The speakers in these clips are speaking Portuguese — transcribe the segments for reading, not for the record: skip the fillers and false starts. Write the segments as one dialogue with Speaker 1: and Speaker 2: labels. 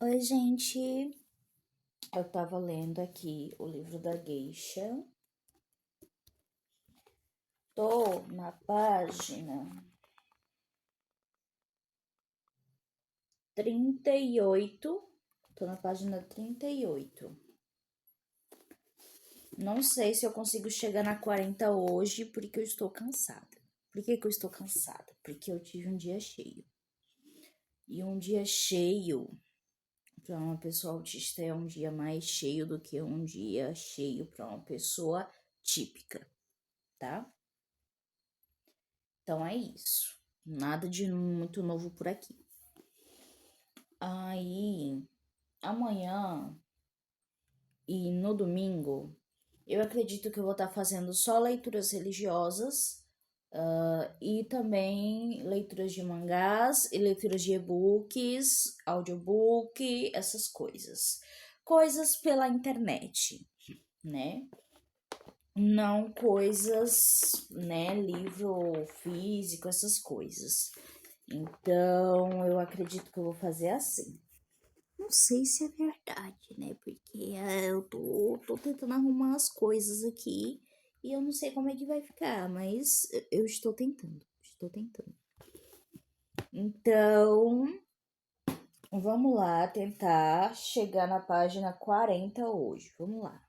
Speaker 1: Oi, gente. Eu tava lendo aqui o livro da Geisha. Tô na página 38. Tô na página 38. Não sei se eu consigo chegar na 40 hoje, porque eu estou cansada. Por que eu estou cansada? Porque eu tive um dia cheio. E um dia cheio, para uma pessoa autista, é um dia mais cheio do que um dia cheio para uma pessoa típica, tá? Então é isso. Nada de muito novo por aqui. Aí, amanhã e no domingo, eu acredito que eu vou estar fazendo só leituras religiosas, e também leituras de mangás e leituras de e-books, audiobook, essas coisas. Coisas pela internet, né? Não coisas, né? Livro físico, essas coisas. Então, eu acredito que eu vou fazer assim. Não sei se é verdade, né? Porque eu tô tentando arrumar as coisas aqui e eu não sei como é que vai ficar, mas eu estou tentando. Estou tentando. Então, vamos lá tentar chegar na página 40 hoje. Vamos lá.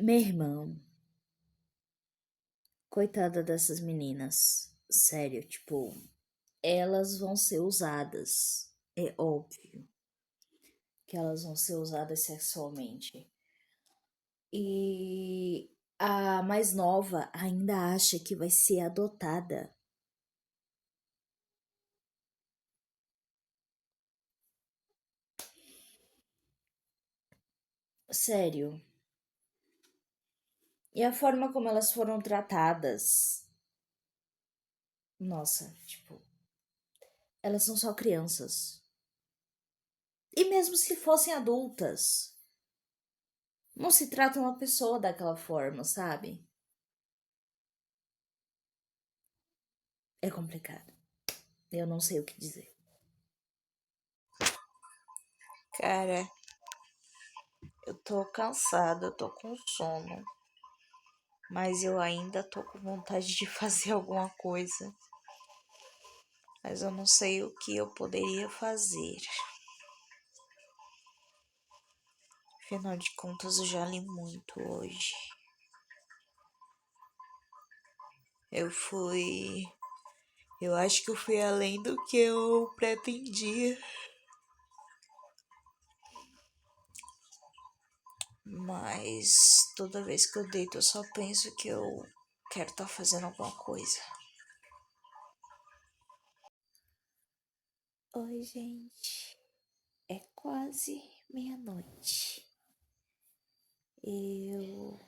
Speaker 1: Meu irmão, coitada dessas meninas. Sério, tipo, elas vão ser usadas. É óbvio que elas vão ser usadas sexualmente. E a mais nova ainda acha que vai ser adotada. Sério. E a forma como elas foram tratadas. Nossa, tipo, elas são só crianças. E mesmo se fossem adultas, não se trata uma pessoa daquela forma, sabe? É complicado. Eu não sei o que dizer. Cara, eu tô cansada, eu tô com sono. Mas eu ainda tô com vontade de fazer alguma coisa. Mas eu não sei o que eu poderia fazer. Afinal de contas, eu já li muito hoje. Eu acho que eu fui além do que eu pretendia. Mas toda vez que eu deito, eu só penso que eu quero estar fazendo alguma coisa.
Speaker 2: Oi, gente. É quase meia-noite. Eu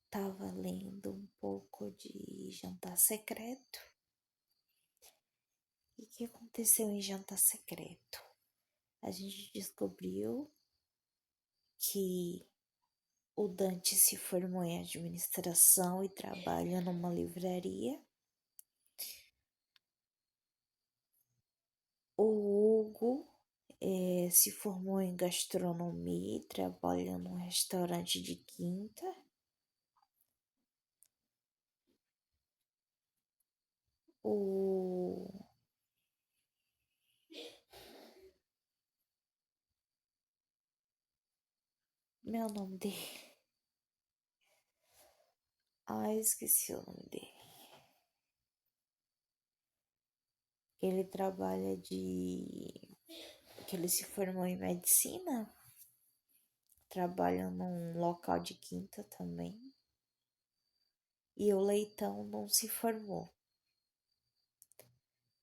Speaker 2: tava lendo um pouco de Jantar Secreto. E o que aconteceu em Jantar Secreto? A gente descobriu que o Dante se formou em administração e trabalha numa livraria. O Hugo se formou em gastronomia e trabalha num restaurante de quinta. O meu nome dele. Esqueci o nome dele. Ele trabalha de. Que ele se formou em medicina. Trabalha num local de quinta também. E o Leitão não se formou.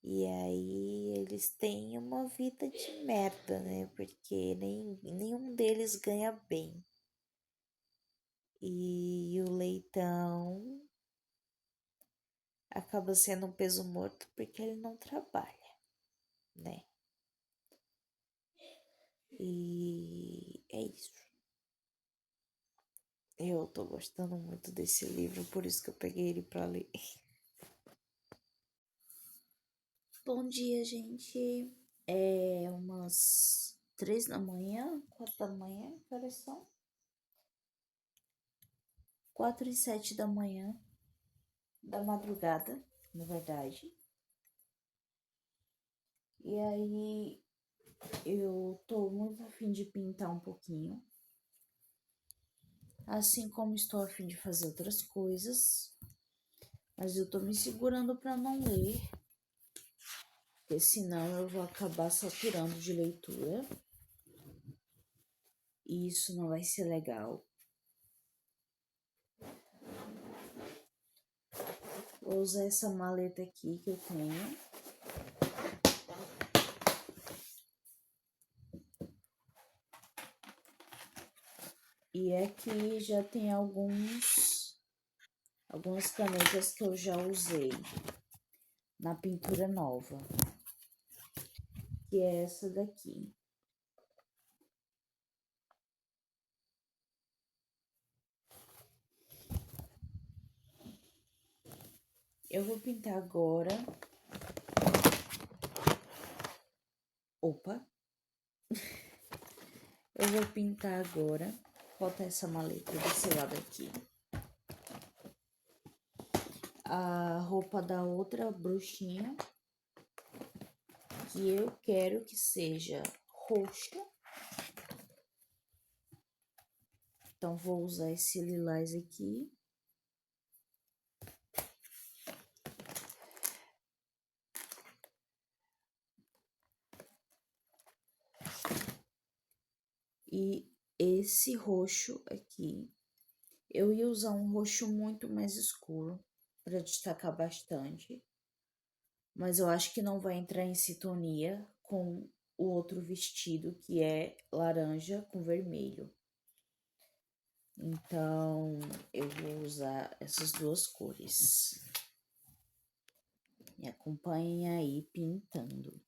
Speaker 2: E aí eles têm uma vida de merda, né? Porque nenhum deles ganha bem. E o Leitão acaba sendo um peso morto porque ele não trabalha, né? E é isso. Eu tô gostando muito desse livro, por isso que eu peguei ele pra ler.
Speaker 1: Bom dia, gente. É umas 3 da manhã, 4 da manhã, que horas são? 4 e 7 da manhã, da madrugada, na verdade. E aí eu tô muito a fim de pintar um pouquinho. Assim como estou a fim de fazer outras coisas. Mas eu tô me segurando pra não ler, porque senão eu vou acabar saturando de leitura. E isso não vai ser legal. Vou usar essa maleta aqui que eu tenho. E aqui já tem algumas canetas que eu já usei na pintura nova, que é essa daqui. Eu vou pintar agora. Opa! Eu vou pintar agora. Bota essa maleta desse lado aqui. A roupa da outra bruxinha, que eu quero que seja roxa. Então, vou usar esse lilás aqui. E esse roxo aqui. Eu ia usar um roxo muito mais escuro para destacar bastante. Mas eu acho que não vai entrar em sintonia com o outro vestido, que é laranja com vermelho. Então, eu vou usar essas duas cores. Me acompanhem aí pintando.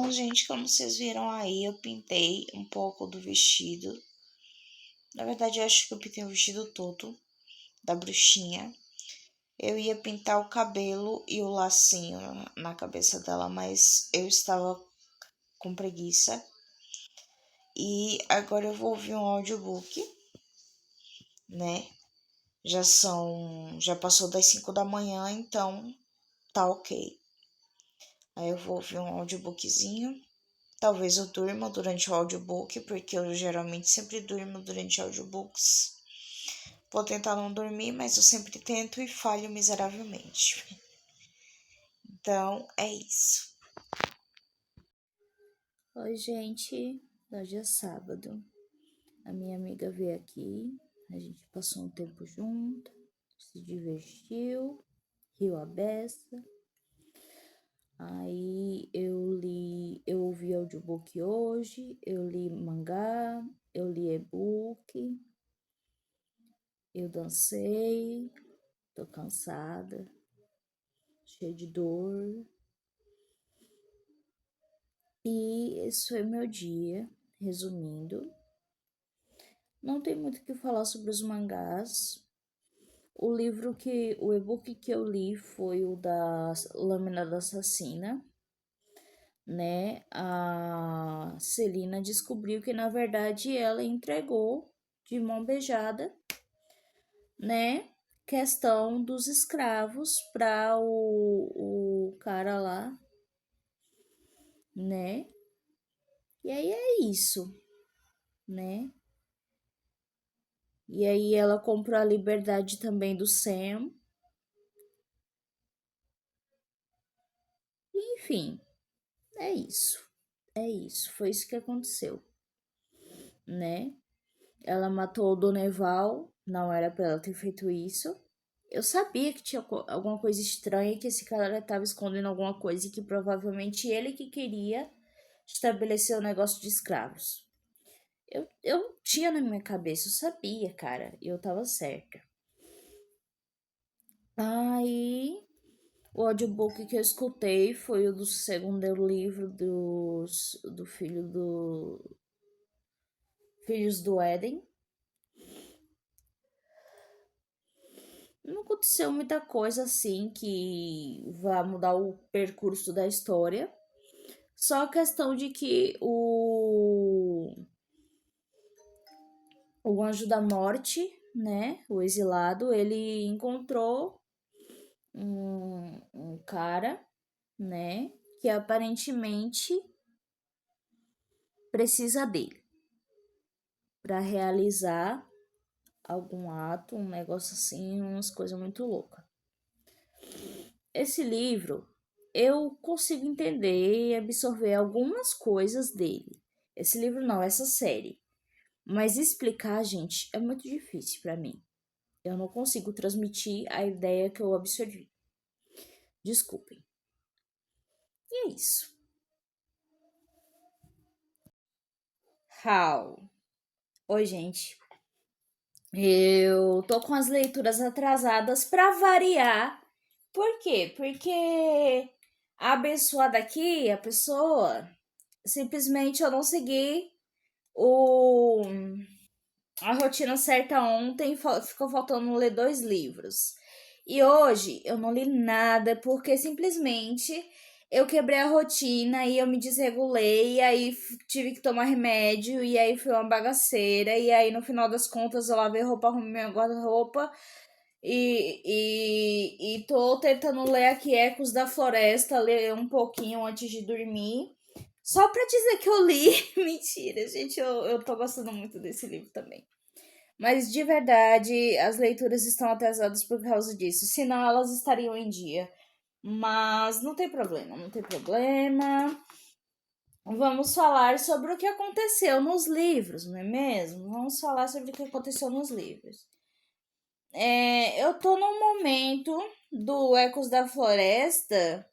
Speaker 2: Então, gente, como vocês viram aí, eu pintei um pouco do vestido. Na verdade, eu acho que eu pintei o vestido todo da bruxinha. Eu ia pintar o cabelo e o lacinho na cabeça dela, mas eu estava com preguiça. E agora eu vou ouvir um audiobook, né? Já passou das 5 da manhã, então tá ok. Aí eu vou ouvir um audiobookzinho. Talvez eu durma durante o audiobook, porque eu geralmente sempre durmo durante audiobooks. Vou tentar não dormir, mas eu sempre tento e falho miseravelmente. Então, é isso.
Speaker 1: Oi, gente. Hoje é sábado. A minha amiga veio aqui, a gente passou um tempo junto, se divertiu, riu a beça. Aí eu ouvi audiobook hoje, eu li mangá, eu li e-book, eu dancei, tô cansada, cheia de dor. E esse foi meu dia, resumindo. Não tem muito o que falar sobre os mangás. O e-book que eu li foi o da Lâmina da Assassina, né? A Celina descobriu que na verdade ela entregou de mão beijada, né? Questão dos escravos para o cara lá, né? E aí é isso, né? E aí ela comprou a liberdade também do Sam. Enfim, é isso. É isso. Foi isso que aconteceu, né? Ela matou o Doneval, não era pra ela ter feito isso. Eu sabia que tinha alguma coisa estranha, que esse cara estava escondendo alguma coisa e que provavelmente ele que queria estabelecer o negócio de escravos. Eu tinha na minha cabeça, eu sabia, cara, e eu tava certa. Aí, o audiobook que eu escutei foi o do segundo livro do Filhos do Éden. Não aconteceu muita coisa assim que vá mudar o percurso da história. Só a questão de que o Anjo da Morte, né, o exilado, ele encontrou um cara, né, que aparentemente precisa dele para realizar algum ato, um negócio assim, umas coisas muito loucas. Esse livro eu consigo entender e absorver algumas coisas dele. Esse livro não, essa série. Mas explicar, gente, é muito difícil para mim. Eu não consigo transmitir a ideia que eu absorvi. Desculpem. E é isso. How? Oi, gente. Eu tô com as leituras atrasadas para variar. Por quê? Porque a abençoada aqui, a pessoa, simplesmente eu não segui o a rotina certa ontem, ficou faltando ler 2 livros. E hoje eu não li nada porque simplesmente eu quebrei a rotina e eu me desregulei, e aí tive que tomar remédio, e aí foi uma bagaceira, e aí no final das contas eu lavei roupa, arrumei meu guarda-roupa e tô tentando ler aqui Ecos da Floresta, ler um pouquinho antes de dormir. Só pra dizer que eu li. Mentira, gente, eu tô gostando muito desse livro também. Mas de verdade, as leituras estão atrasadas por causa disso. Senão elas estariam em dia. Mas não tem problema, não tem problema. Vamos falar sobre o que aconteceu nos livros, não é mesmo? Vamos falar sobre o que aconteceu nos livros. Eu tô num momento do Ecos da Floresta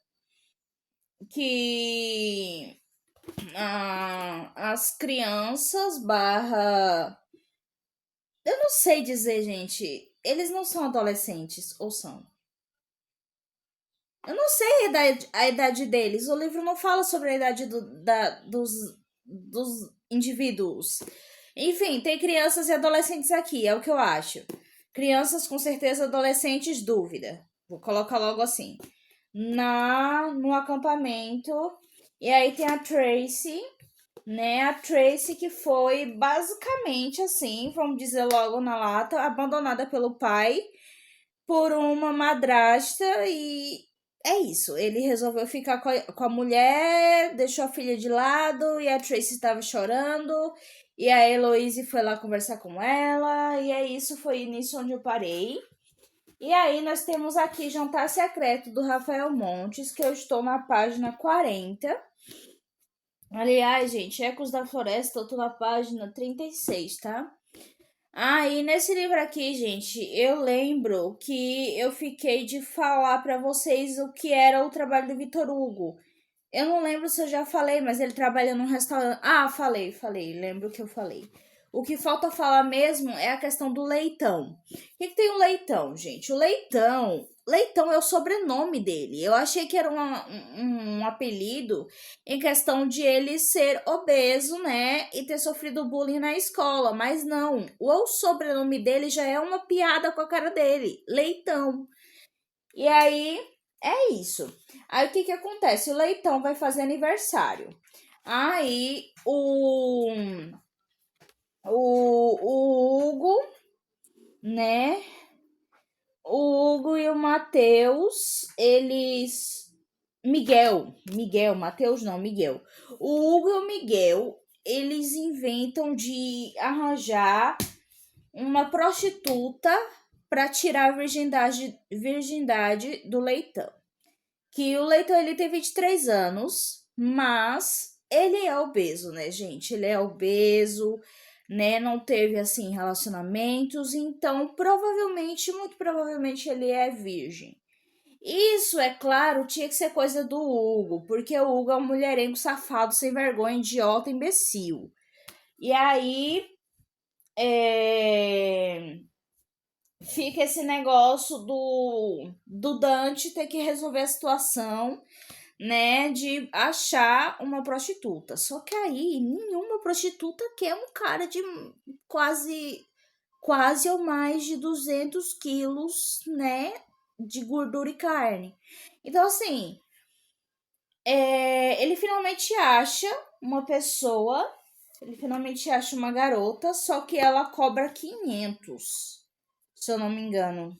Speaker 1: que as crianças barra. Eu não sei dizer, gente. Eles não são adolescentes, ou são? Eu não sei a idade deles. O livro não fala sobre a idade dos indivíduos. Enfim, tem crianças e adolescentes aqui, é o que eu acho. Crianças com certeza, adolescentes, dúvida. Vou colocar logo assim. No acampamento. E aí tem a Tracy, né? A Tracy que foi basicamente assim, vamos dizer logo na lata, abandonada pelo pai por uma madrasta e é isso. Ele resolveu ficar com a mulher, deixou a filha de lado e a Tracy estava chorando. E a Heloise foi lá conversar com ela. E é isso, foi o início onde eu parei. E aí nós temos aqui Jantar Secreto do Rafael Montes, que eu estou na página 40. Aliás, gente, Ecos da Floresta, eu tô na página 36, tá? E nesse livro aqui, gente, eu lembro que eu fiquei de falar pra vocês o que era o trabalho do Vitor Hugo. Eu não lembro se eu já falei, mas ele trabalha num restaurante. Falei, lembro que eu falei. O que falta falar mesmo é a questão do Leitão. O que tem o Leitão, gente? O Leitão é o sobrenome dele. Eu achei que era um apelido em questão de ele ser obeso, né? E ter sofrido bullying na escola. Mas não. O sobrenome dele já é uma piada com a cara dele. Leitão. E aí, é isso. Aí, o que acontece? O Leitão vai fazer aniversário. Aí, o Hugo, né? O Hugo e o Matheus, eles... Matheus não, Miguel. O Hugo e o Miguel, eles inventam de arranjar uma prostituta para tirar a virgindade do Leitão. Que o Leitão, ele tem 23 anos, mas ele é obeso, né, gente? Ele é obeso, né? Não teve, assim, relacionamentos, então provavelmente, muito provavelmente, ele é virgem. Isso, é claro, tinha que ser coisa do Hugo, porque o Hugo é um mulherengo safado, sem vergonha, idiota, imbecil. E aí, fica esse negócio do Dante ter que resolver a situação, né, de achar uma prostituta. Só que aí nenhuma prostituta quer um cara de quase ou mais de 200 quilos, né, de gordura e carne. Então, assim, ele finalmente acha uma pessoa, ele finalmente acha uma garota, só que ela cobra 500, se eu não me engano,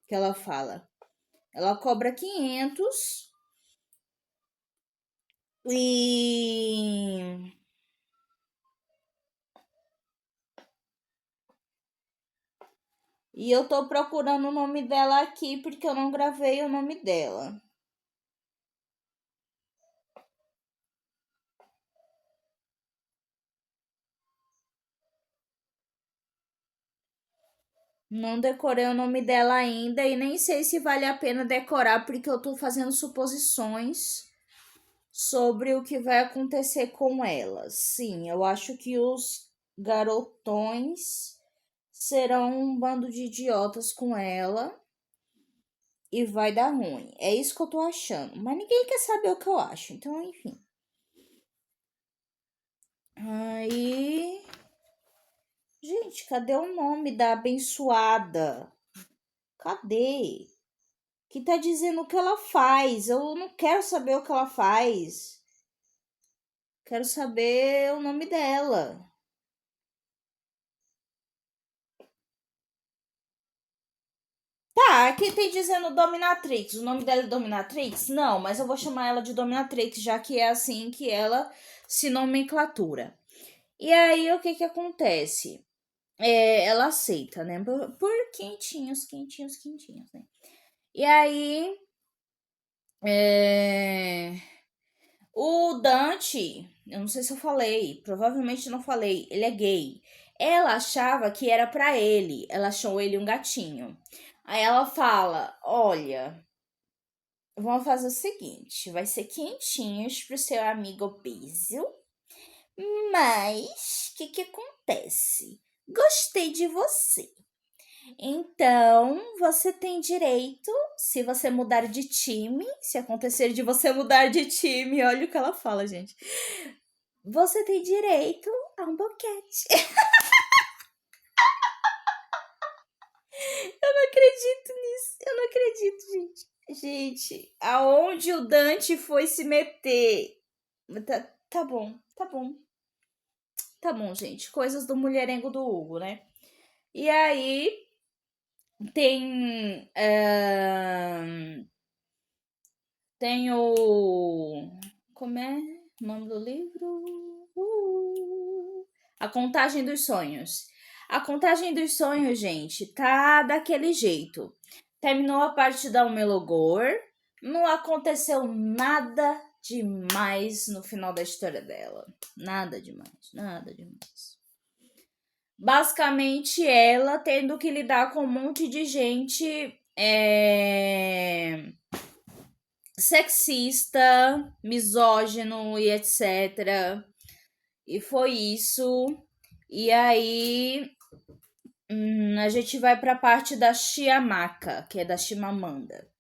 Speaker 1: que ela fala. Ela cobra 500 e eu tô procurando o nome dela aqui porque eu não gravei o nome dela. Não decorei o nome dela ainda e nem sei se vale a pena decorar porque eu tô fazendo suposições sobre o que vai acontecer com ela. Sim, eu acho que os garotões serão um bando de idiotas com ela e vai dar ruim. É isso que eu tô achando. Mas ninguém quer saber o que eu acho. Então, enfim. Aí. Gente, cadê o nome da abençoada? Cadê? Que tá dizendo o que ela faz. Eu não quero saber o que ela faz. Quero saber o nome dela. Tá, aqui tem dizendo Dominatrix. O nome dela é Dominatrix? Não, mas eu vou chamar ela de Dominatrix, já que é assim que ela se nomenclatura. E aí, o que acontece? Ela aceita, né? Por quentinhos, né? E aí, o Dante, eu não sei se eu falei, provavelmente não falei, ele é gay. Ela achava que era pra ele, ela achou ele um gatinho. Aí ela fala: Olha, vamos fazer o seguinte: vai ser quentinhos pro seu amigo obeso, mas o que acontece? Gostei de você. Então, você tem direito, se você mudar de time, se acontecer de você mudar de time, olha o que ela fala, gente. Você tem direito a um boquete. Eu não acredito nisso. Eu não acredito, gente. Gente, aonde o Dante foi se meter? Tá bom, tá bom. Tá bom, gente. Coisas do mulherengo do Hugo, né? E aí tem. Tem o. Como é o nome do livro? A Contagem dos Sonhos. A Contagem dos Sonhos, gente, tá daquele jeito. Terminou a parte da Umelogor. Não aconteceu nada demais no final da história dela. Nada demais, nada demais. Basicamente, ela tendo que lidar com um monte de gente sexista, misógino e etc. E foi isso. E aí a gente vai pra parte da Chiamaka, que é da Chimamanda.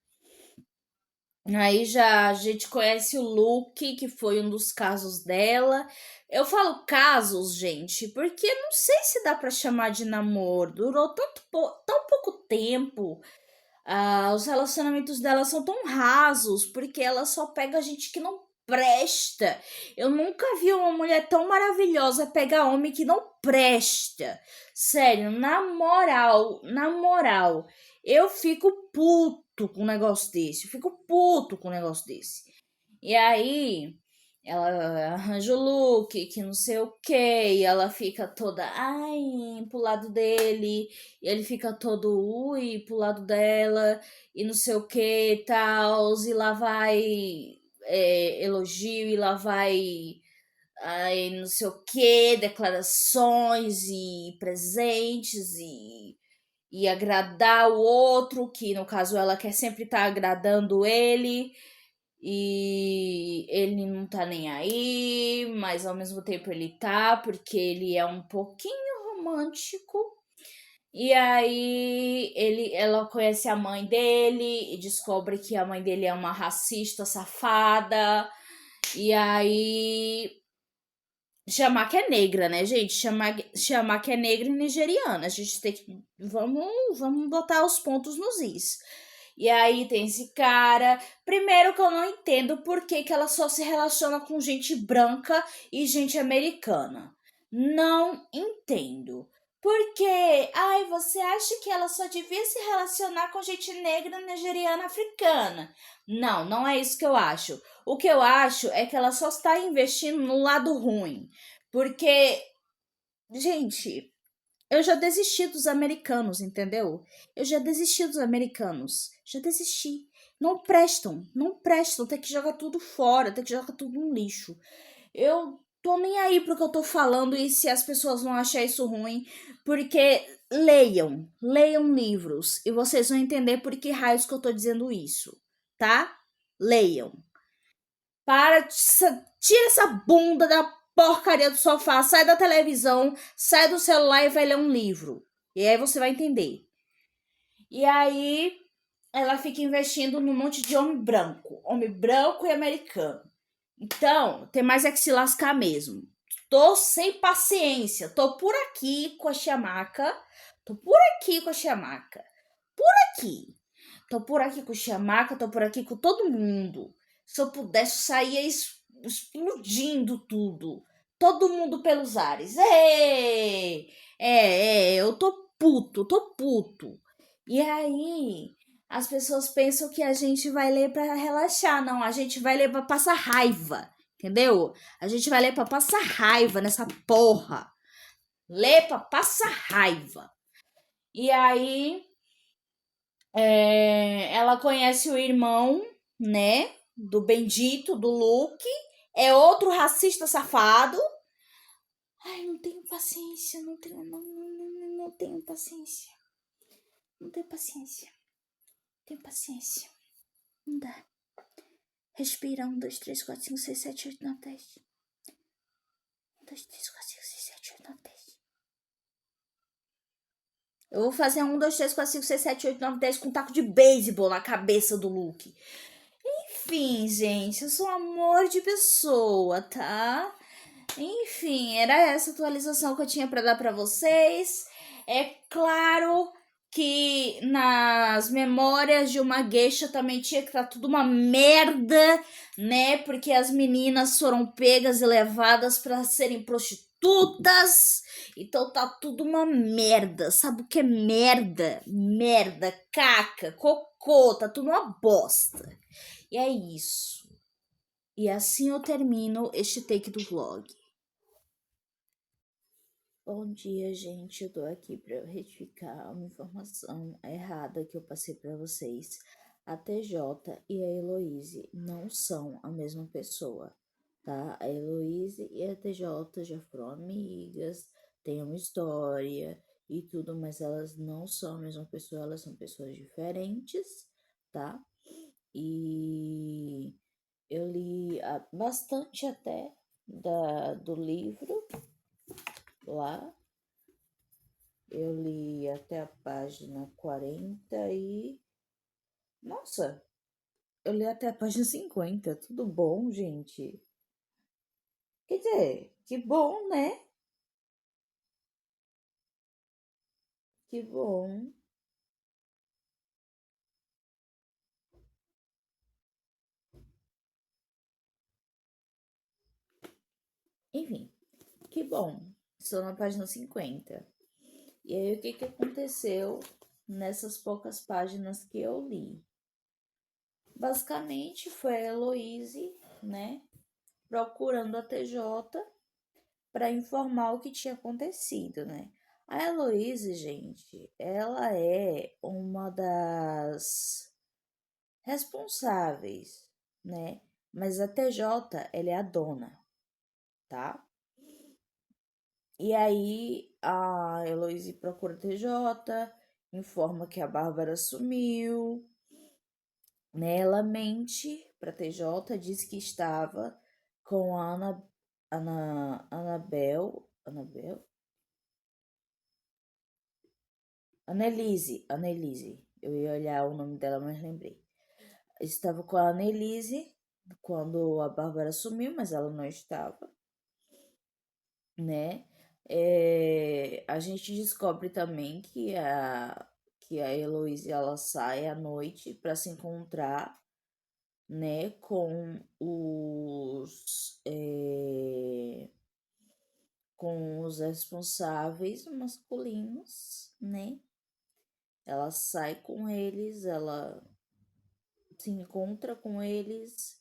Speaker 1: Aí já a gente conhece o Luke, que foi um dos casos dela. Eu falo casos, gente, porque não sei se dá pra chamar de namoro. Durou tão pouco tempo. Os relacionamentos dela são tão rasos, porque ela só pega gente que não presta. Eu nunca vi uma mulher tão maravilhosa pegar homem que não presta. Sério, na moral, na moral, eu fico puto com um negócio desse. Eu fico puto com um negócio desse. E aí, ela arranja o look, que não sei o que, e ela fica toda, ai, pro lado dele, e ele fica todo, ui, pro lado dela, e não sei o que e tal, e lá vai elogio, e lá vai, ai, não sei o que, declarações e presentes, e agradar o outro, que no caso ela quer sempre estar agradando ele, e ele não tá nem aí, mas ao mesmo tempo ele tá, porque ele é um pouquinho romântico. E aí ela conhece a mãe dele e descobre que a mãe dele é uma racista safada. E aí chamar que é negra, né, gente? Chamar que é negra e nigeriana. A gente tem que. Vamos botar os pontos nos is. E aí tem esse cara. Primeiro que eu não entendo por que ela só se relaciona com gente branca e gente americana. Não entendo. Porque, ai, você acha que ela só devia se relacionar com gente negra, nigeriana, africana? Não, não é isso que eu acho. O que eu acho é que ela só está investindo no lado ruim. Porque, gente, eu já desisti dos americanos, entendeu? Eu já desisti dos americanos. Já desisti. Não prestam, não prestam. Tem que jogar tudo fora, tem que jogar tudo no lixo. Eu tô nem aí pro que eu tô falando e se as pessoas vão achar isso ruim, porque leiam livros e vocês vão entender por que raios que eu tô dizendo isso, tá? Leiam. Tira essa bunda da porcaria do sofá, sai da televisão, sai do celular e vai ler um livro. E aí você vai entender. E aí ela fica investindo num monte de homem branco e americano. Então, tem mais é que se lascar mesmo. Tô sem paciência, tô por aqui com a chamaca, tô por aqui com a chamaca, por aqui. Tô por aqui com o Chamaca, tô por aqui com todo mundo. Se eu pudesse, sair explodindo tudo. Todo mundo pelos ares. Eu tô puto, tô puto. E aí, as pessoas pensam que a gente vai ler pra relaxar. Não, a gente vai ler pra passar raiva. Entendeu? A gente vai ler pra passar raiva nessa porra. Ler pra passar raiva. E aí, ela conhece o irmão, né? Do Bendito, do Luke. É outro racista safado. Ai, não tenho paciência, não tenho paciência. Não tenho paciência. Não tenho paciência. Não dá. Respira. 1, 2, 3, 4, 5, 6, 7, 8, 9, 10. 1, 2, 3, 4, 5, 6, 7, 8, 9, 10. Eu vou fazer 1, 2, 3, 4, 5, 6, 7, 8, 9, 10 com um taco de beisebol na cabeça do Luke. Enfim, gente, eu sou um amor de pessoa, tá? Enfim, era essa atualização que eu tinha para dar para vocês. É claro que nas memórias de uma geisha também tinha que estar tudo uma merda, né? Porque as meninas foram pegas e levadas para serem prostitutas. Então tá tudo uma merda. Sabe o que é merda? Merda, caca, cocô, tá tudo uma bosta. E é isso. E assim eu termino este take do vlog. Bom dia, gente. Eu tô aqui para retificar uma informação errada que eu passei para vocês. A TJ e a Heloíse não são a mesma pessoa, tá? A Heloíse e a TJ já foram amigas, têm uma história e tudo, mas elas não são a mesma pessoa, elas são pessoas diferentes, tá? E eu li bastante até do livro lá. Eu li até a página 40 e. Nossa, eu li até a página 50. Tudo bom, gente? Quer dizer, que bom, né? Que bom. Enfim, que bom. Estou na página 50. E aí, o que que aconteceu nessas poucas páginas que eu li? Basicamente, foi a Heloíse, né? Procurando a TJ para informar o que tinha acontecido, né? A Heloíse, gente, ela é uma das responsáveis, né? Mas a TJ, ela é a dona, tá? E aí a Heloíse procura a TJ, informa que a Bárbara sumiu, né? Ela mente pra TJ, diz que estava com a Anabel, Annelise. Eu ia olhar o nome dela, mas lembrei. Estava com a Annelise quando a Bárbara sumiu, mas ela não estava, né? A gente descobre também que a Heloísa ela sai à noite para se encontrar, né, com os responsáveis masculinos, né? Ela sai com eles, ela se encontra com eles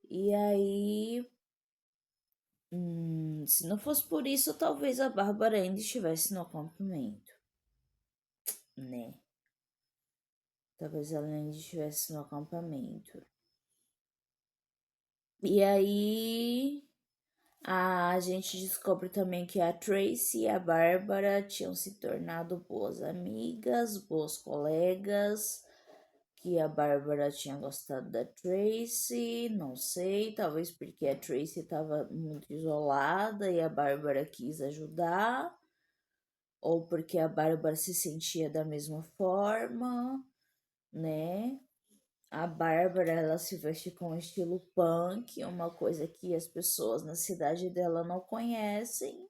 Speaker 1: e aí, se não fosse por isso, talvez a Bárbara ainda estivesse no acampamento, né? Talvez ela ainda estivesse no acampamento. E aí, a gente descobre também que a Tracy e a Bárbara tinham se tornado boas amigas, boas colegas, que a Bárbara tinha gostado da Tracy, não sei, talvez porque a Tracy estava muito isolada e a Bárbara quis ajudar, ou porque a Bárbara se sentia da mesma forma, né? A Bárbara, ela se veste com estilo punk, uma coisa que as pessoas na cidade dela não conhecem.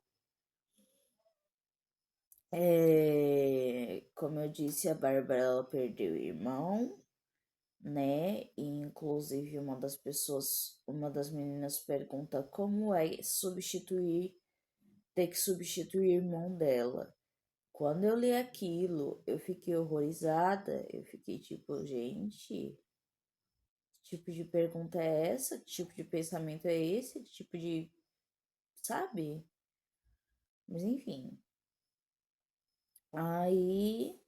Speaker 1: Como eu disse, a Bárbara, ela perdeu o irmão, né? E inclusive uma das meninas pergunta como é ter que substituir o irmão dela. Quando eu li aquilo, eu fiquei horrorizada, eu fiquei tipo, gente, que tipo de pergunta é essa? Que tipo de pensamento é esse? Que tipo de. Sabe? Mas enfim. Aí.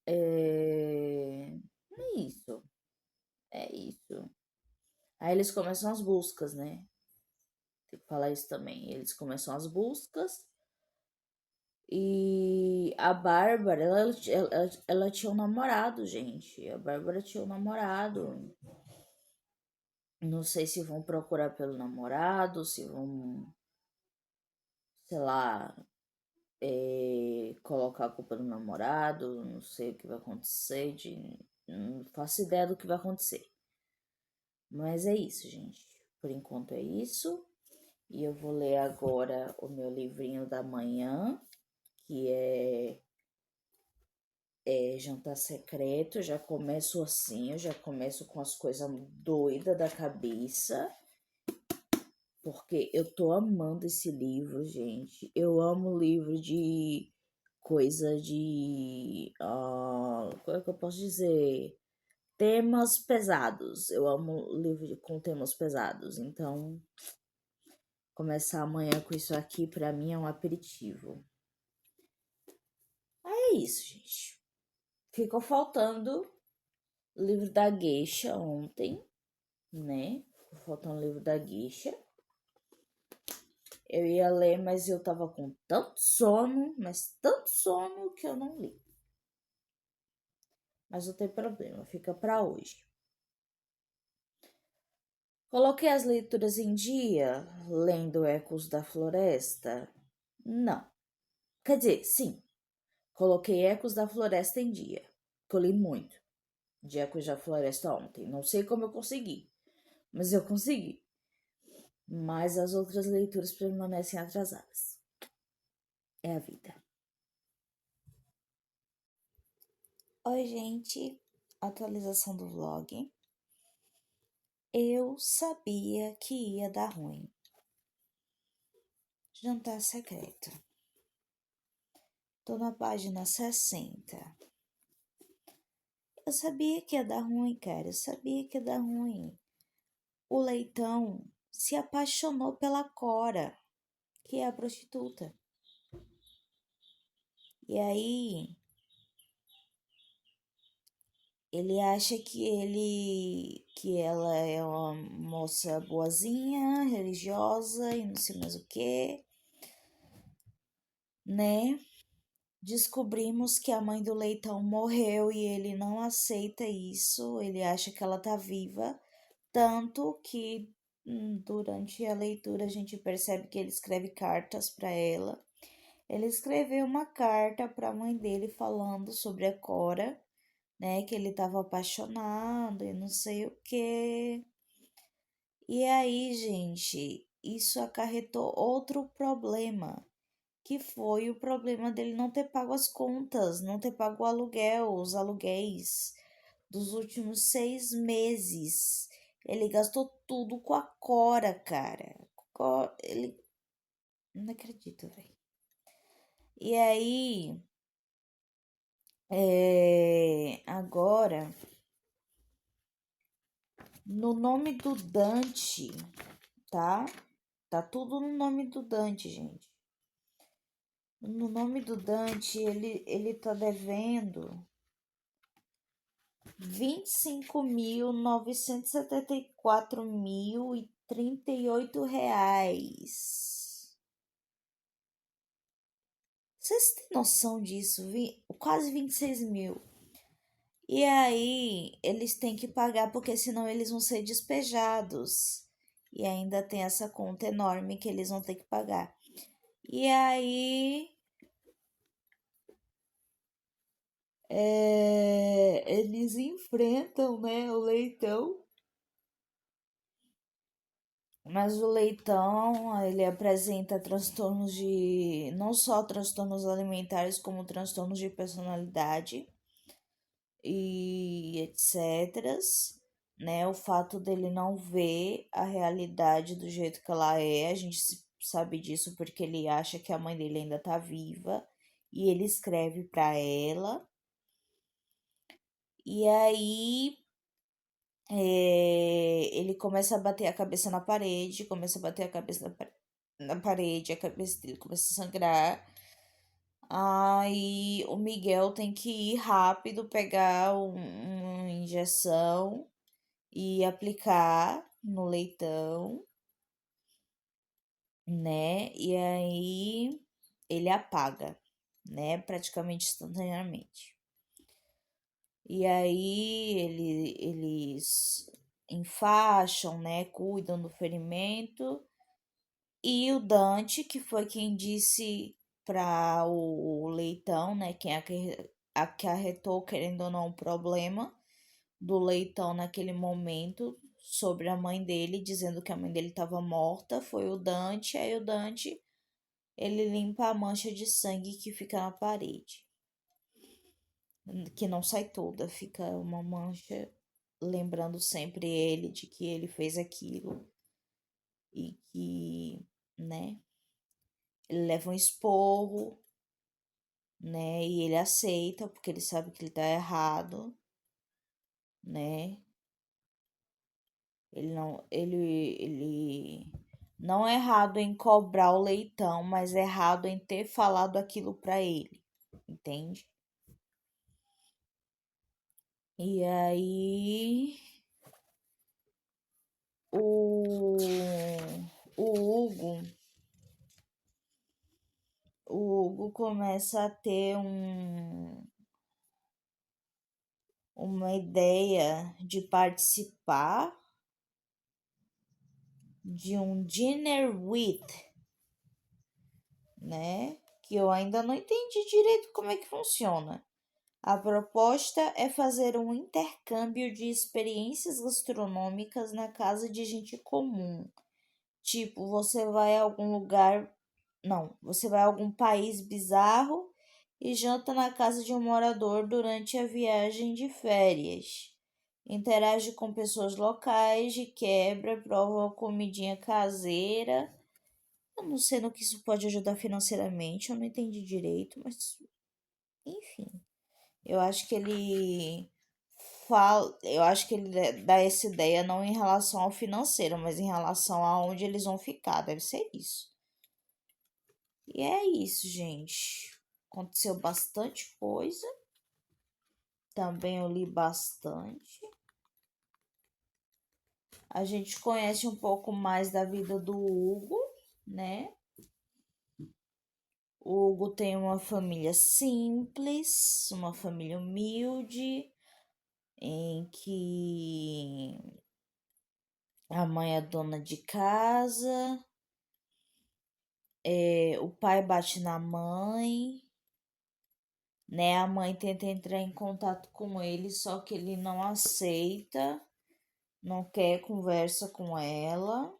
Speaker 1: É... É isso. É isso. Aí eles começam as buscas, né? Tem que falar isso também. Eles começam as buscas. E a Bárbara, ela tinha um namorado, gente. A Bárbara tinha um namorado. Não sei se vão procurar pelo namorado, se vão, sei lá, colocar a culpa no namorado, não sei o que vai acontecer, não faço ideia do que vai acontecer. Mas é isso, gente. Por enquanto é isso. E eu vou ler agora o meu livrinho da manhã, que é Jantar Secreto. Eu já começo assim, eu já começo com as coisas doidas da cabeça, porque eu tô amando esse livro, gente. Eu amo livro de coisa de. Como é que eu posso dizer? Temas pesados. Eu amo livro com temas pesados. Então, começar amanhã com isso aqui, pra mim, é um aperitivo. É isso, gente. Ficou faltando o livro da Geisha ontem, né? Ficou faltando o livro da Geisha. Eu ia ler, mas eu tava com tanto sono, mas tanto sono que eu não li. Mas não tem problema, fica pra hoje. Coloquei as leituras em dia, lendo Ecos da Floresta? Não. Quer dizer, sim. Coloquei Ecos da Floresta em dia, que eu li muito de Ecos da Floresta ontem. Não sei como eu consegui, mas eu consegui. Mas as outras leituras permanecem atrasadas. É a vida.
Speaker 2: Oi, gente. Atualização do vlog. Eu sabia que ia dar ruim. Jantar secreto. Tô na página 60. Eu sabia que ia dar ruim, cara. Eu sabia que ia dar ruim. O Leitão se apaixonou pela Cora, que é a prostituta. E aí, ele acha que ela é uma moça boazinha, religiosa e não sei mais o que, né? Descobrimos que a mãe do Leitão morreu e ele não aceita isso, ele acha que ela tá viva, tanto que durante a leitura a gente percebe que ele escreve cartas para ela. Ele escreveu uma carta para a mãe dele falando sobre a Cora, né, que ele estava apaixonado e não sei o quê. E aí, gente, isso acarretou outro problema, que foi o problema dele não ter pago as contas, não ter pago o aluguel, os aluguéis dos últimos 6 meses. Ele gastou tudo com a Cora, cara. Ele. Não acredito, velho. E aí. Agora. No nome do Dante, tá? Tá tudo no nome do Dante, gente. No nome do Dante, ele tá devendo 25.974.038 reais. Vocês têm noção disso? Quase 26 mil. E aí, eles têm que pagar, porque senão eles vão ser despejados. E ainda tem essa conta enorme que eles vão ter que pagar. E aí, eles enfrentam, né, o Leitão. Mas o Leitão, ele apresenta transtornos de, não só transtornos alimentares, como transtornos de personalidade e etc. Né? O fato dele não ver a realidade do jeito que ela é, a gente sabe disso porque ele acha que a mãe dele ainda tá viva e ele escreve para ela. E aí ele começa a bater a cabeça na parede, começa a bater a cabeça na parede, a cabeça dele começa a sangrar. Aí o Miguel tem que ir rápido pegar uma injeção e aplicar no Leitão, né? E aí ele apaga, né? Praticamente instantaneamente. E aí eles enfaixam, né? Cuidam do ferimento. E o Dante, que foi quem disse
Speaker 1: para o leitão, né? Quem acarretou, querendo ou não, o problema do leitão naquele momento sobre a mãe dele, dizendo que a mãe dele estava morta, foi o Dante. Aí o Dante, ele limpa a mancha de sangue que fica na parede, que não sai toda, fica uma mancha lembrando sempre ele de que ele fez aquilo e que, né, ele leva um esporro, né, e ele aceita porque ele sabe que ele tá errado, né? Ele não é errado em cobrar o leitão, mas é errado em ter falado aquilo pra ele, entende? E aí o, o Hugo, o Hugo começa a ter uma ideia de participar de um dinner with, né? Que eu ainda não entendi direito como é que funciona. A proposta é fazer um intercâmbio de experiências gastronômicas na casa de gente comum. Tipo, você vai a algum lugar. Não, você vai a algum país bizarro e janta na casa de um morador durante a viagem de férias. Interage com pessoas locais de quebra, prova uma comidinha caseira. Eu não sei no que isso pode ajudar financeiramente, eu não entendi direito, mas enfim. Eu acho que ele eu acho que ele dá essa ideia não em relação ao financeiro, mas em relação a onde eles vão ficar, deve ser isso. E é isso, gente. Aconteceu bastante coisa. Também eu li bastante. A gente conhece um pouco mais da vida do Hugo, né? O Hugo tem uma família simples, uma família humilde, em que a mãe é dona de casa, o pai bate na mãe, né? A mãe tenta entrar em contato com ele, só que ele não aceita, não quer conversa com ela,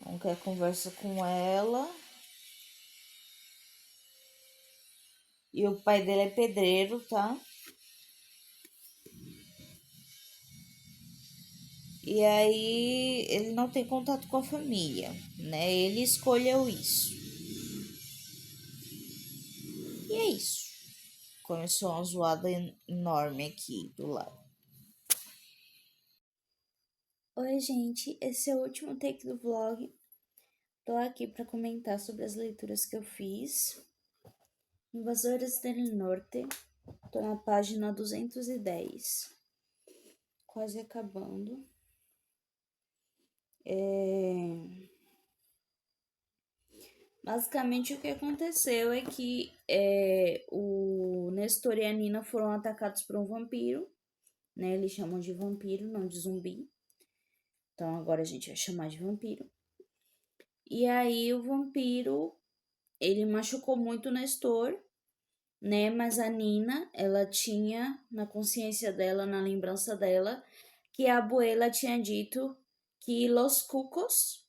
Speaker 1: não quer conversa com ela. E o pai dele é pedreiro, tá? E aí ele não tem contato com a família, né? Ele escolheu isso. E é isso. Começou uma zoada enorme aqui do lado. Oi, gente, esse é o último take do vlog. Tô aqui para comentar sobre as leituras que eu fiz. Invasores del Norte. Tô na página 210. Quase acabando. Basicamente, o que aconteceu é que o Nestor e a Nina foram atacados por um vampiro, né? Eles chamam de vampiro, não de zumbi. Então agora a gente vai chamar de vampiro. E aí o vampiro, ele machucou muito o Nestor, né? Mas a Nina, ela tinha na consciência dela, na lembrança dela, que a abuela tinha dito que los cucos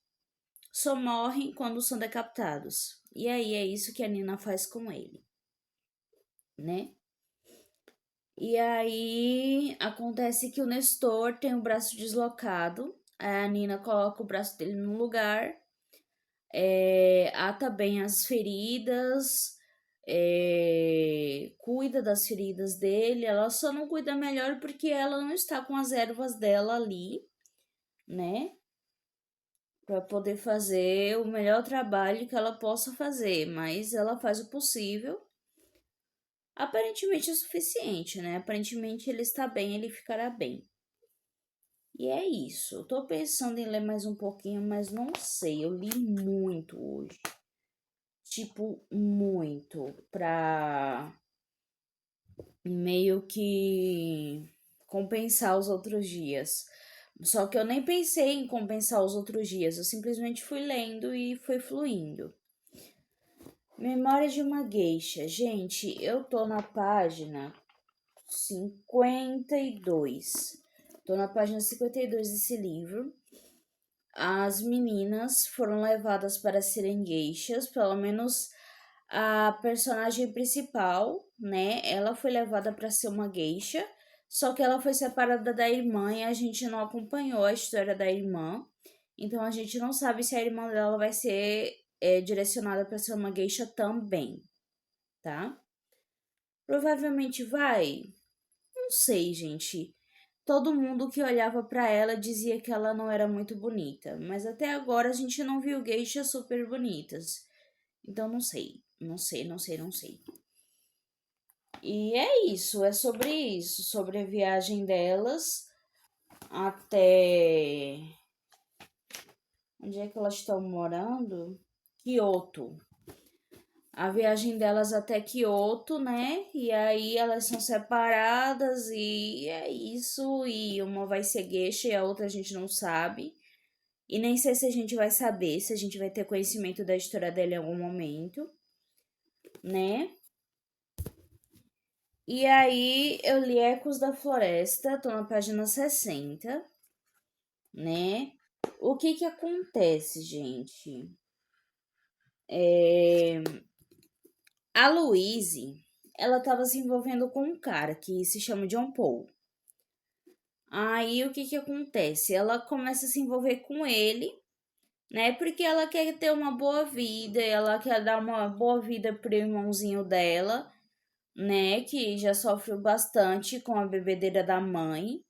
Speaker 1: só morrem quando são decapitados. E aí é isso que a Nina faz com ele, né? E aí acontece que o Nestor tem o braço deslocado, a Nina coloca o braço dele no lugar, ata bem as feridas, cuida das feridas dele, ela só não cuida melhor porque ela não está com as ervas dela ali, né? Para poder fazer o melhor trabalho que ela possa fazer, mas ela faz o possível. Aparentemente é suficiente, né? Aparentemente ele está bem, ele ficará bem. E é isso. Eu tô pensando em ler mais um pouquinho, mas não sei. Eu li muito hoje. Tipo, muito. Pra meio que compensar os outros dias. Só que eu nem pensei em compensar os outros dias, eu simplesmente fui lendo e foi fluindo. Memória de uma Geisha. Gente, eu tô na página 52. Tô na página 52 desse livro. As meninas foram levadas para serem geishas, pelo menos a personagem principal, né? Ela foi levada para ser uma geisha, só que ela foi separada da irmã e a gente não acompanhou a história da irmã. Então a gente não sabe se a irmã dela vai ser direcionada para ser uma geisha também, tá? Provavelmente vai. Não sei, gente. Todo mundo que olhava pra ela dizia que ela não era muito bonita, mas até agora a gente não viu geishas super bonitas. Então não sei, não sei, não sei, não sei. E é isso, é sobre isso, sobre a viagem delas até onde é que elas estão morando? Kyoto. A viagem delas até Kyoto, né? E aí elas são separadas e é isso. E uma vai ser geisha e a outra a gente não sabe. E nem sei se a gente vai saber, se a gente vai ter conhecimento da história dela em algum momento, né? E aí eu li Ecos da Floresta, tô na página 60, né? O que que acontece, gente? É... A Louise, ela tava se envolvendo com um cara que se chama John Paul. Aí o que que acontece? Ela começa a se envolver com ele, né? Porque ela quer ter uma boa vida, ela quer dar uma boa vida pro irmãozinho dela, né? Que já sofreu bastante com a bebedeira da mãe.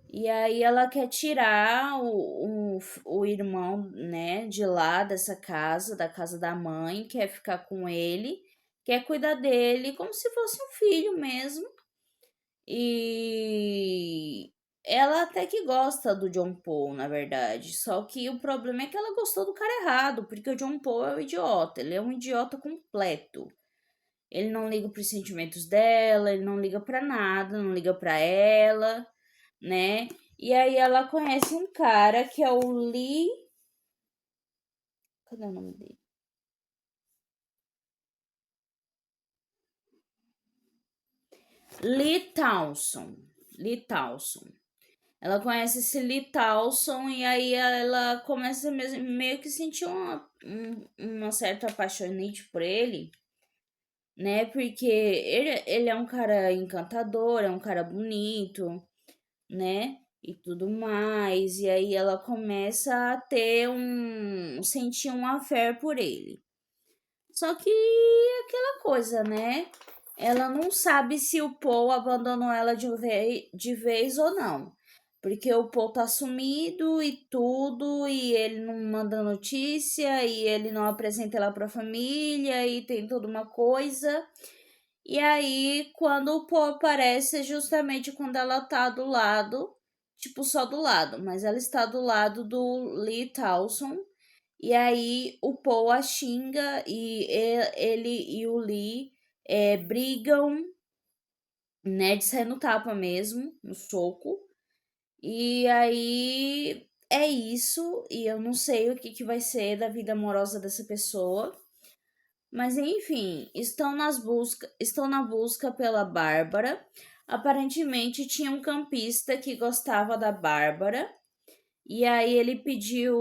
Speaker 1: E aí ela quer tirar o irmão, né, de lá dessa casa, da casa da mãe, quer ficar com ele, quer cuidar dele como se fosse um filho mesmo. E ela até que gosta do John Paul, na verdade. Só que o problema é que ela gostou do cara errado, porque o John Paul é um idiota, ele é um idiota completo. Ele não liga pros sentimentos dela, ele não liga pra nada, não liga pra ela, né? E aí ela conhece um cara que é o Lee. Cadê o nome dele? Lee Townsend. Lee Townsend. Ela conhece esse Lee Townsend e aí ela começa meio que sentir uma certa apaixonite por ele, né? Porque ele é um cara encantador, é um cara bonito, né? E tudo mais. E aí ela começa a ter sentir um affair por ele. Só que aquela coisa, né? Ela não sabe se o Paul abandonou ela de vez ou não. Porque o Paul tá sumido e tudo, e ele não manda notícia, e ele não apresenta ela pra família, e tem toda uma coisa. E aí, quando o Paul aparece, é justamente quando ela tá do lado, tipo, só do lado, mas ela está do lado do Lee Towson. E aí o Paul a xinga e ele e o Lee brigam, né, de sair no tapa mesmo, no soco. E aí é isso, e eu não sei o que, que vai ser da vida amorosa dessa pessoa. Mas enfim, estão na busca pela Bárbara. Aparentemente tinha um campista que gostava da Bárbara. E aí ele pediu,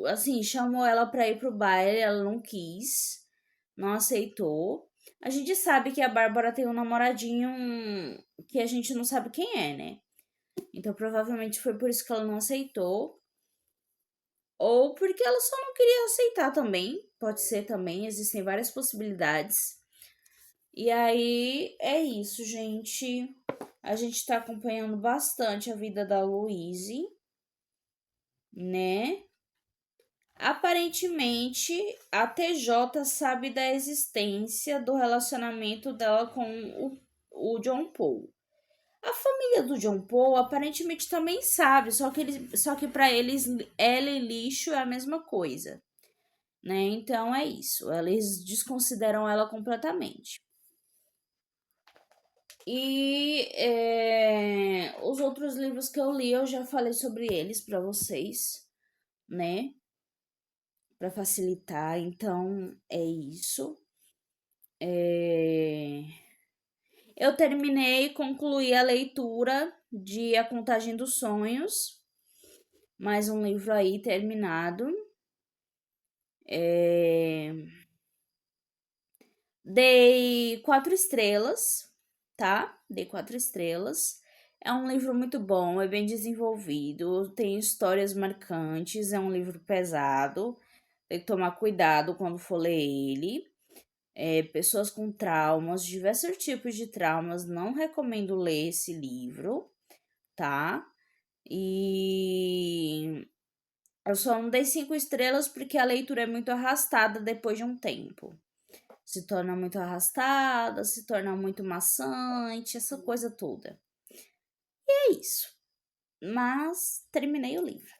Speaker 1: assim, chamou ela pra ir pro baile, ela não quis, não aceitou. A gente sabe que a Bárbara tem um namoradinho que a gente não sabe quem é, né? Então provavelmente foi por isso que ela não aceitou. Ou porque ela só não queria aceitar também. Pode ser também, existem várias possibilidades. E aí é isso, gente. A gente tá acompanhando bastante a vida da Louise, né? Aparentemente, a TJ sabe da existência do relacionamento dela com o John Paul. A família do John Paul aparentemente também sabe, só que para eles ela e lixo é a mesma coisa, né? Então é isso, eles desconsideram ela completamente. E os outros livros que eu li, eu já falei sobre eles para vocês, né? Para facilitar. Então, é isso. É, Eu terminei, concluí a leitura de A Contagem dos Sonhos, mais um livro aí terminado. É, Dei 4 estrelas, tá? Dei 4 estrelas. É um livro muito bom, é bem desenvolvido, tem histórias marcantes, é um livro pesado, tem que tomar cuidado quando for ler ele. Pessoas com traumas, diversos tipos de traumas, não recomendo ler esse livro, tá? E eu só não dei 5 estrelas porque a leitura é muito arrastada depois de um tempo. Se torna muito arrastada, se torna muito maçante, essa coisa toda. E é isso. Mas terminei o livro.